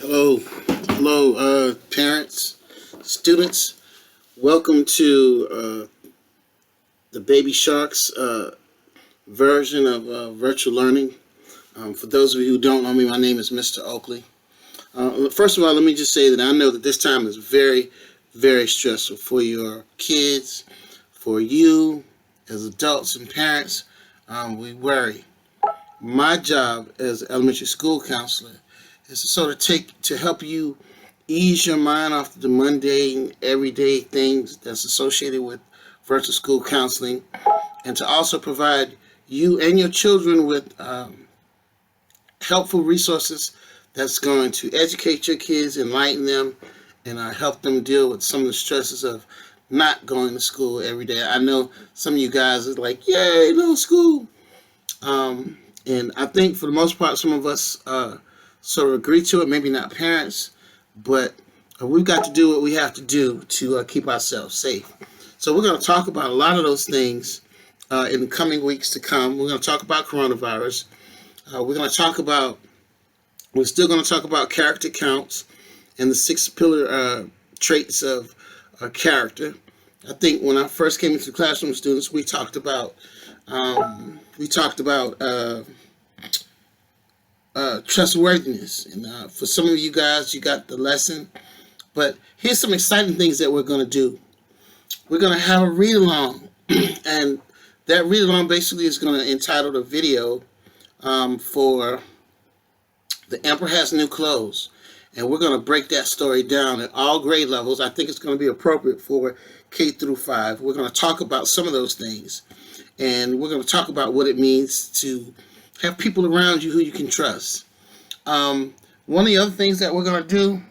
Hello, parents, students. Welcome to the Baby Sharks version of virtual learning. For those of you who don't know me, my name is Mr. Oakley. First of all, let me just say that I know that this time is very, very stressful for your kids, for you as adults and parents. We worry. My job as an elementary school counselor is to sort of to help you ease your mind off the mundane, everyday things that's associated with virtual school counseling, and to also provide you and your children with helpful resources that's going to educate your kids, enlighten them, and help them deal with some of the stresses of not going to school every day. I know some of you guys is like, yay, no school. And I think for the most part, some of us sort of agree to it, maybe not parents, but we've got to do what we have to do to keep ourselves safe. So we're going to talk about a lot of those things in the coming weeks to come. We're going to talk about coronavirus. We're still going to talk about character counts and the 6 pillar traits of character. I think when I first came into the classroom with students, we talked about trustworthiness. And for some of you guys, you got the lesson. But here's some exciting things that we're going to do. We're going to have a read along, and that read along basically is going to entitle the video for The Emperor Has New Clothes. And we're going to break that story down at all grade levels. I think it's going to be appropriate for K through 5. We're going to talk about some of those things. And we're going to talk about what it means to have people around you who you can trust. One of the other things that we're going to do,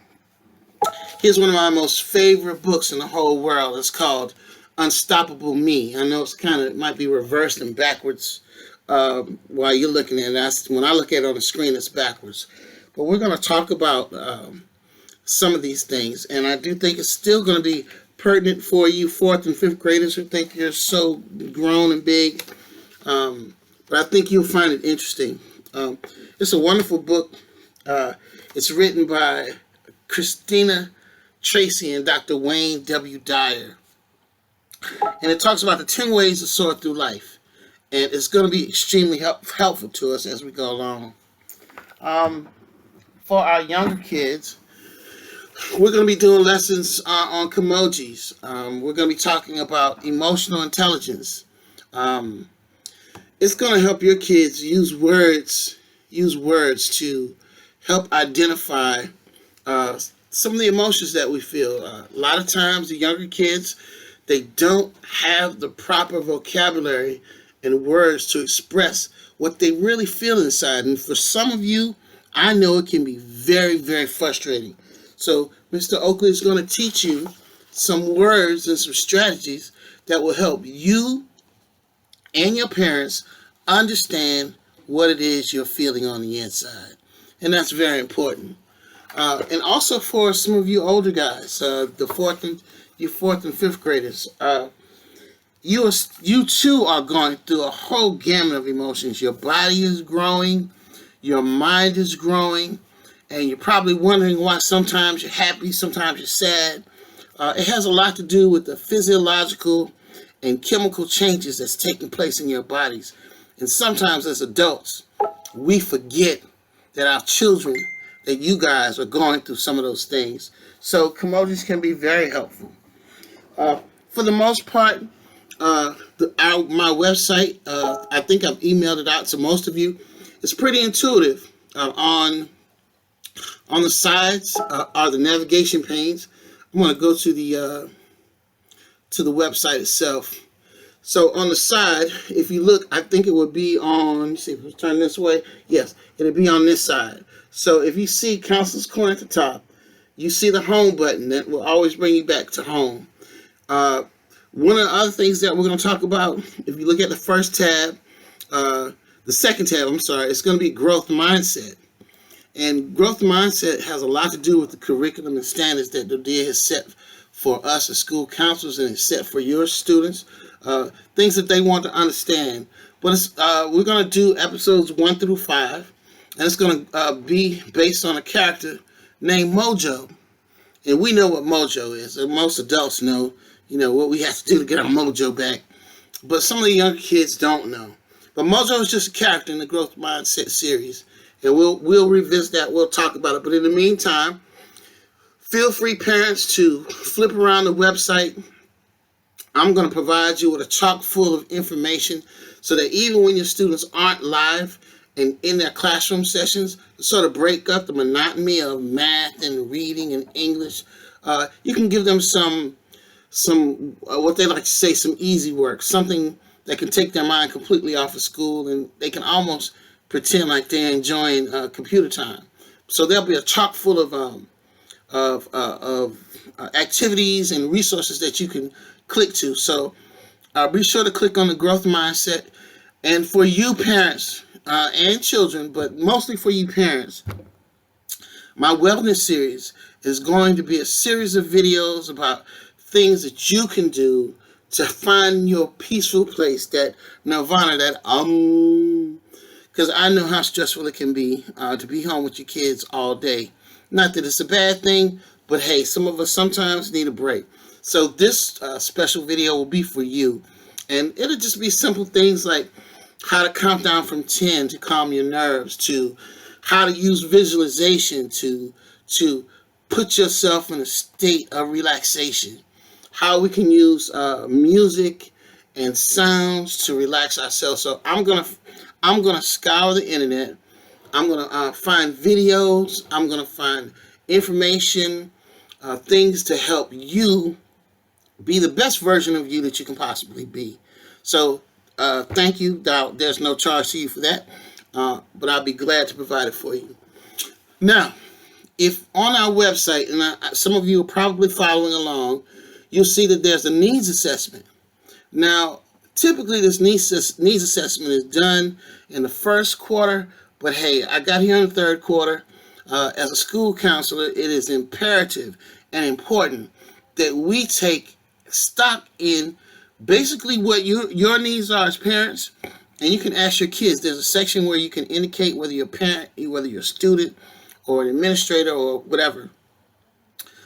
here's one of my most favorite books in the whole world. It's called Unstoppable Me. I know it might be reversed and backwards while you're looking at it. When I look at it on the screen, it's backwards. But we're going to talk about some of these things. And I do think it's still going to be pertinent for you 4th and 5th graders who think you're so grown and big. But I think you'll find it interesting. It's a wonderful book. It's written by Christina Tracy and Dr. Wayne W. Dyer. And it talks about the 10 ways to soar through life. And it's going to be extremely helpful to us as we go along. For our younger kids, we're going to be doing lessons on Kimojis. We're going to be talking about emotional intelligence. It's going to help your kids use words to help identify some of the emotions that we feel. A lot of times the younger kids, they don't have the proper vocabulary and words to express what they really feel inside. And for some of you, I know it can be very, very frustrating. So Mr. Oakley is going to teach you some words and some strategies that will help you and your parents understand what it is you're feeling on the inside. And that's very important. And also for some of you older guys, you 4th and 5th graders, you too are going through a whole gamut of emotions. Your body is growing, your mind is growing, and you're probably wondering why sometimes you're happy, sometimes you're sad. It has a lot to do with the physiological and chemical changes that's taking place in your bodies. And sometimes as adults, we forget that our children, that you guys are going through some of those things. So Kimojis can be very helpful. For the most part, my website, I think I've emailed it out to most of you. It's pretty intuitive. On the sides are the navigation panes. I'm going to go to the website itself. So on the side, if you look, I think it would be on, let me see if we turn this way. Yes, it'll be on this side. So if you see Counselor's Corner at the top, you see the home button that will always bring you back to home. One of the other things that we're going to talk about, if you look at the first tab, the second tab, it's going to be growth mindset. And growth mindset has a lot to do with the curriculum and standards that the DA has set for us as school counselors and it's set for your students. Things that they want to understand. But we're going to do episodes 1 through 5, and it's going to be based on a character named Mojo. And we know what Mojo is. And most adults know, what we have to do to get our mojo back. But some of the younger kids don't know. But Mojo is just a character in the Growth Mindset series. And we'll revisit that. We'll talk about it. But in the meantime, feel free, parents, to flip around the website. I'm going to provide you with a chock full of information so that even when your students aren't live and in their classroom sessions, sort of break up the monotony of math and reading and English, you can give them some what they like to say, some easy work, something that can take their mind completely off of school, and they can almost pretend like they're enjoying computer time. So there'll be a chock full of activities and resources that you can click to. So be sure to click on the Growth Mindset. And for you parents and children, but mostly for you parents, my wellness series is going to be a series of videos about things that you can do to find your peaceful place, that nirvana, that because I know how stressful it can be to be home with your kids all day. Not that it's a bad thing, but hey, some of us sometimes need a break. So this special video will be for you. And it'll just be simple things like how to count down from 10 to calm your nerves, to how to use visualization to put yourself in a state of relaxation, how we can use music and sounds to relax ourselves. So I'm gonna scour the internet. I'm gonna find videos. I'm gonna find information, things to help you be the best version of you that you can possibly be. So thank you. There's no charge to you for that, but I'll be glad to provide it for you. Now, if on our website, and some of you are probably following along, you'll see that there's a needs assessment. Now, typically this needs assessment is done in the first quarter, but hey, I got here in the third quarter. As a school counselor, it is imperative and important that we take stock in basically what your needs are as parents. And you can ask your kids. There's a section where you can indicate whether you're a parent, whether you're a student or an administrator or whatever.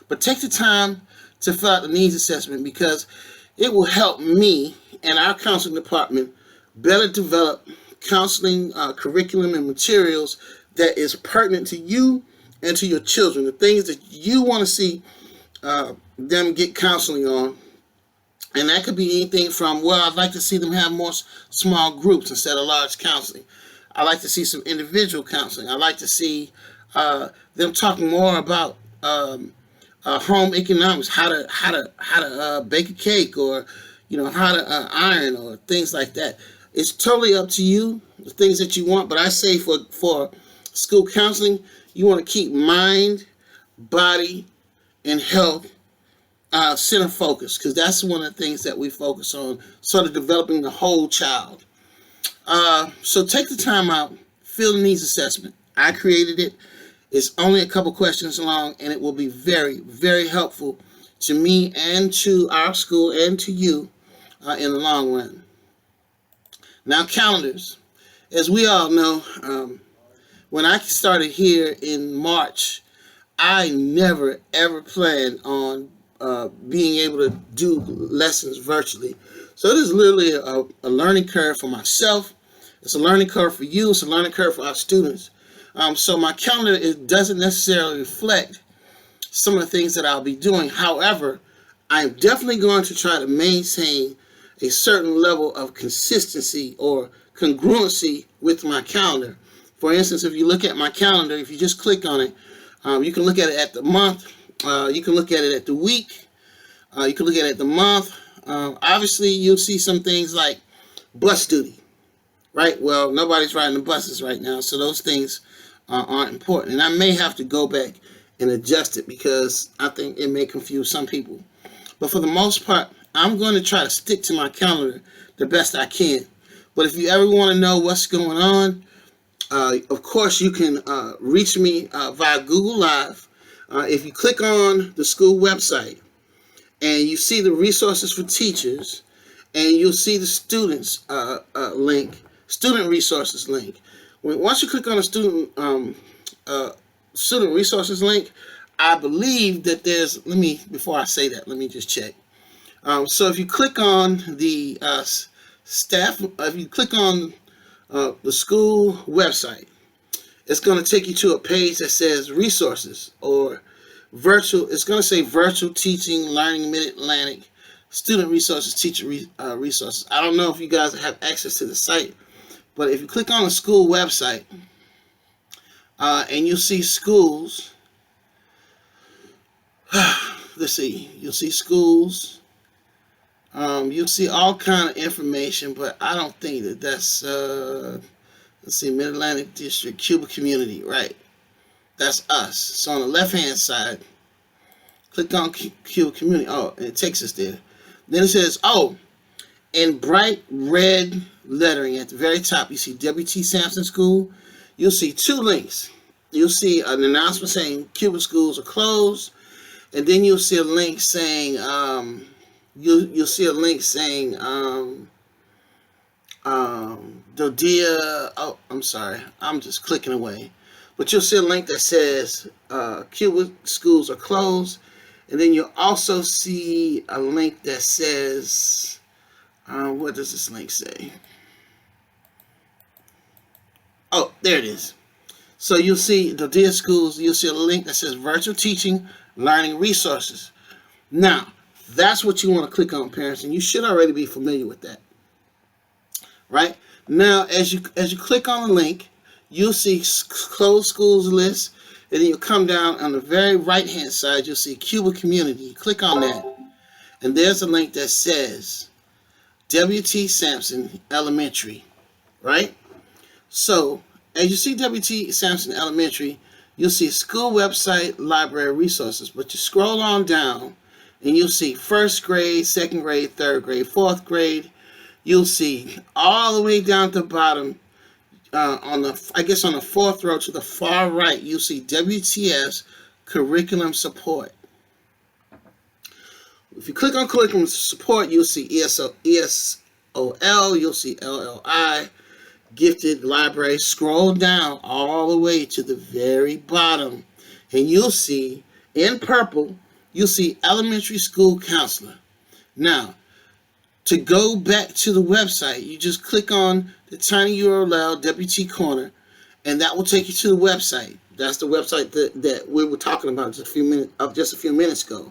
But take the time to fill out the needs assessment, because it will help me and our counseling department better develop counseling curriculum and materials that is pertinent to you and to your children, the things that you want to see them get counseling on. And that could be anything from, well, I'd like to see them have more small groups instead of large counseling. I like to see some individual counseling. I like to see them talking more about home economics, how to bake a cake, or how to iron, or things like that. It's totally up to you, the things that you want. But I say for school counseling, you want to keep mind, body, and health center focus, because that's one of the things that we focus on, sort of developing the whole child. So take the time out, fill the needs assessment. I created it. It's only a couple questions long, and it will be very, very helpful to me and to our school and to you in the long run. Now, calendars. As we all know, when I started here in March, I never, ever planned on being able to do lessons virtually. So it is literally a learning curve for myself. It's a learning curve for you. It's a learning curve for our students. So my calendar doesn't necessarily reflect some of the things that I'll be doing. However, I'm definitely going to try to maintain a certain level of consistency or congruency with my calendar. For instance, if you look at my calendar, if you just click on it, you can look at it at the month. You can look at it at the week. You can look at it at the month. Obviously, you'll see some things like bus duty, right? Well, nobody's riding the buses right now, so those things aren't important. And I may have to go back and adjust it, because I think it may confuse some people. But for the most part, I'm going to try to stick to my calendar the best I can. But if you ever want to know what's going on, of course, you can reach me via Google Live. If you click on the school website and you see the resources for teachers, and you'll see the students link, student resources link. Once you click on the student student resources link, I believe that there's, before I say that, let me just check. So if you click on the if you click on the school website, it's going to take you to a page that says resources or virtual. It's going to say virtual teaching, learning Mid-Atlantic, student resources, teacher resources. I don't know if you guys have access to the site, but if you click on the school website and you see schools, let's see, you'll see schools. You'll see all kind of information, but I don't think that's let's see, Mid-Atlantic District, Cuba Community, right? That's us. So on the left-hand side, click on Cuba Community. Oh, and it takes us there. Then it says, oh, in bright red lettering at the very top, you see W.T. Sampson School. You'll see two links. You'll see an announcement saying Cuba schools are closed, and then you'll see a link saying, you'll see a link saying, Dodia, oh, I'm sorry, I'm just clicking away. But you'll see a link that says Cuba schools are closed. And then you'll also see a link that says, what does this link say? Oh, there it is. So you'll see Dodia schools, you'll see a link that says virtual teaching, learning resources. Now, that's what you want to click on, parents, and you should already be familiar with that. Right? Now, as you click on the link, you'll see closed schools list, and then you'll come down on the very right-hand side, you'll see Cuba Community. You click on that, and there's a link that says W.T. Sampson Elementary, right? So, as you see W.T. Sampson Elementary, you'll see school website, library resources, but you scroll on down, and you'll see first grade, second grade, third grade, fourth grade. You'll see all the way down to the bottom, on the fourth row to the far right, you'll see WTS curriculum support. If you click on curriculum support, you'll see ESOL, you'll see LLI, gifted library. Scroll down all the way to the very bottom, and you'll see in purple, you'll see elementary school counselor. Now, to go back to the website, you just click on the tiny URL, WT Corner, and that will take you to the website. That's the website that we were talking about just a few minutes ago.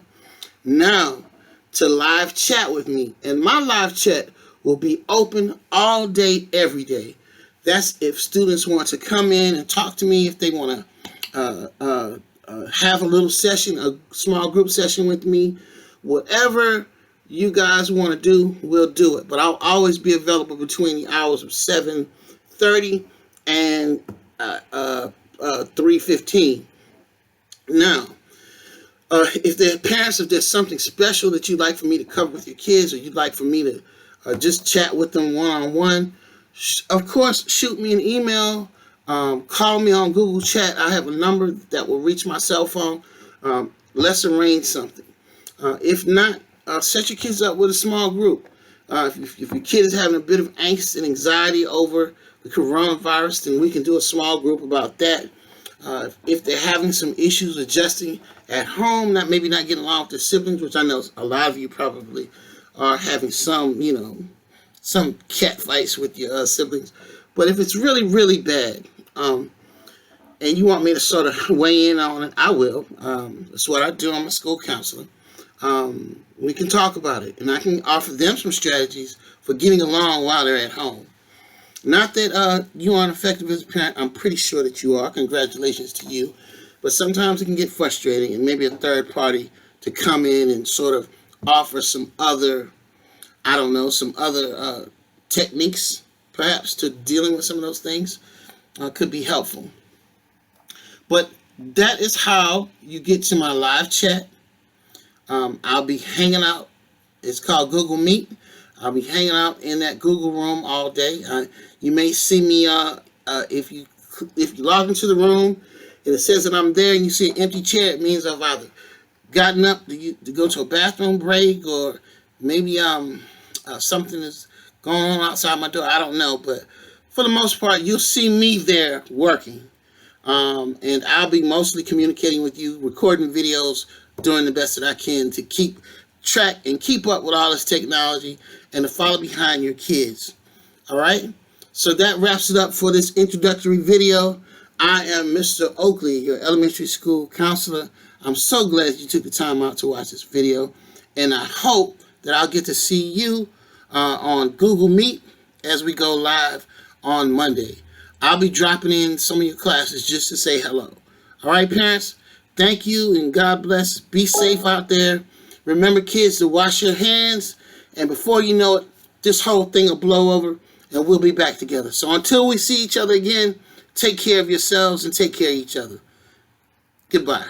Now, to live chat with me, and my live chat will be open all day, every day. That's if students want to come in and talk to me, if they want to have a little session, a small group session with me, whatever you guys want to do, we'll do it. But I'll always be available between the hours of 7:30 and 3:15. Now, if there's something special that you'd like for me to cover with your kids, or you'd like for me to just chat with them one-on-one, of course, shoot me an email. Call me on Google Chat. I have a number that will reach my cell phone. Let's arrange something. If not, set your kids up with a small group. If your kid is having a bit of angst and anxiety over the coronavirus, then we can do a small group about that. If they're having some issues adjusting at home, maybe not getting along with their siblings, which I know a lot of you probably are having some cat fights with your siblings. But if it's really, really bad, and you want me to sort of weigh in on it, I will. That's what I do. I'm a school counselor. We can talk about it, and I can offer them some strategies for getting along while they're at home. Not that you aren't effective as a parent. I'm pretty sure that you are. Congratulations to you. But sometimes it can get frustrating, and maybe a third party to come in and sort of offer some other, techniques, perhaps, to dealing with some of those things could be helpful. But that is how you get to my live chat. I'll be hanging out. It's called Google Meet. I'll be hanging out in that Google room all day. You may see me if you log into the room and it says that I'm there and you see an empty chair. It means I've either gotten up to go to a bathroom break, or maybe something is going on outside my door. I don't know, but for the most part, you'll see me there working. And I'll be mostly communicating with you, recording videos, doing the best that I can to keep track and keep up with all this technology and to follow behind your kids. All right? So that wraps it up for this introductory video. I am Mr. Oakley, your elementary school counselor. I'm so glad you took the time out to watch this video, and I hope that I'll get to see you on Google Meet as we go live on Monday. I'll be dropping in some of your classes just to say hello. All right, parents? Thank you, and God bless. Be safe out there. Remember, kids, to wash your hands, and before you know it, this whole thing will blow over, and we'll be back together. So until we see each other again, take care of yourselves and take care of each other. Goodbye.